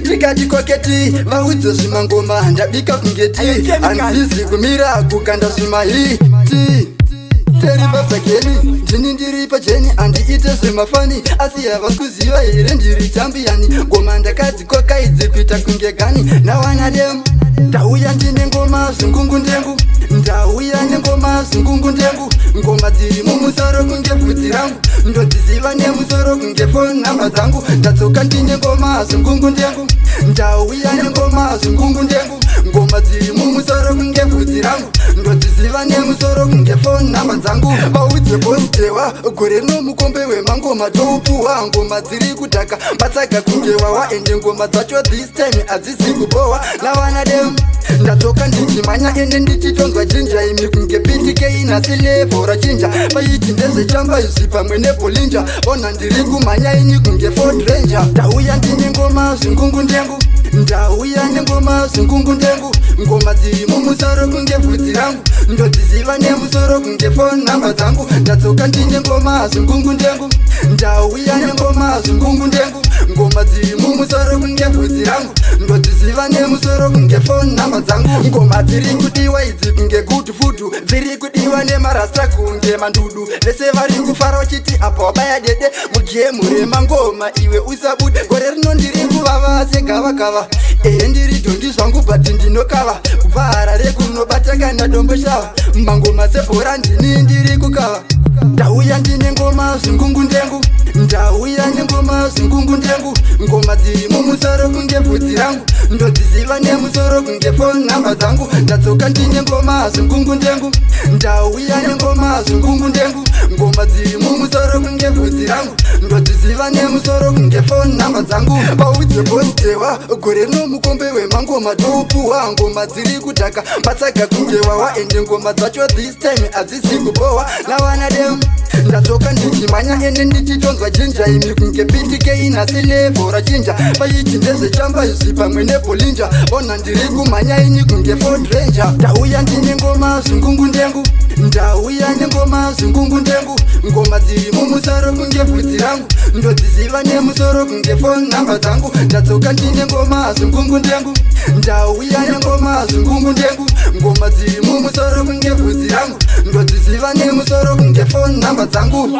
Tikati koketi vaudze zvimangoma ndabika kungeti hanzizi kumira kukanda zvimahiti teriva dzakeni ndini ndiri pacheni handiite zvemafani asi havasikuziva here ndiri chambiyani ngoma ndakadzikoka idzi kuita kunge gani nawanademu ndauya ndine ngoma zvingungu ndengu ndauya nengoma zvingungu ndengu ngoma dziri mumusoro kunge bvudzi rangu ndodziziva nemusoro kunge foni namba dzangu ndadzoka ndine ngoma zvingungu ndengu ndauya nengoma zvingungu ndengu ngoma dziri mumusoro kunge bvudzi rangu ndodziziva nemusoro kunge foni namba dzangu vaudze bositewa gore rino mukombe wemangoma toupuwa ngoma dziri kudhaka matsaga kunge wawa ende ngoma dzacho this time hadzizi kubohwa navanademu ndadzoka ndichimhanya ende ndichitonzwa jinja imi kunge ptk inasi levo rachinja paiti ndezvechamba izvi pamwe nebolinja ona ndiri kumhanya ini kunge ford ranger ndauya ndine ngoma zvingungu ndengu ndauya nengoma zvingungu ndengu ngoma dziri mumusoro kunge bvudzi rangu ndodziziva nemusoro kunge foni namba dzangu ndadzoka ndine ngoma zvingungu ndengu ndauya nengoma zvingungu ndengu ngoma dziri mumusoro kunge bvudzi rangu ndodziziva nemusoro kunge foni namba dzangu ngoma dziri kudiwa idzi kunge good food dziri kudiwa nemarasta kunge mandudu vese vari kufara uchiti apa wabaya dede mugemu remangoma iwe usabude gore rino ndiri kuvava segavakava ehe ndiri dhondi zvangu bhati ndinokava kubva harare kunobatakana dombo shava mangoma sebhora ndini ndiri kukava ndauya ndine ngoma zvingungu ndengu ndauya nengoma zvingungu ndengu ngoma dziri mumusoro kunge bvudzi rangu ndodziziva nemusoro kunge foni namba dzangu ndadzoka ndine ngoma zvingungu ndengu ndauya nengoma zvingungu ndengu ngoma dziri mumusoro kunge bvudzi rangu ndodziziva nemusoro kunge foni namba dzangu vaudze bositewa gore rino mukombe wemangoma toupuwa ngoma dziri kudhaka matsaga kunge wawa ende ngoma dzacho this time hadzizi kubohwa navanademu ndadzoka ndichimhanya ende ndichitonzwa jinja imi kunge ptk inasi levo rachinja paiti ndezvechamba izvi pamwe nebolinja ona ndiri kumhanya ini kunge ford ranger ndauya ndine ngoma zvingungu ndengu ndauya nengoma zvingungu ndengu ngoma dziri mumusoro kunge bvudzi rangu ndodziziva nemusoro kunge foni namba dzangu ndadzoka ndine ngoma zvingungu ndengu ndauya nengoma zvingungu ndengu ngoma dziri mumusoro kunge bvudzi rangu ndodziziva nemusoro kunge foni namba dzangu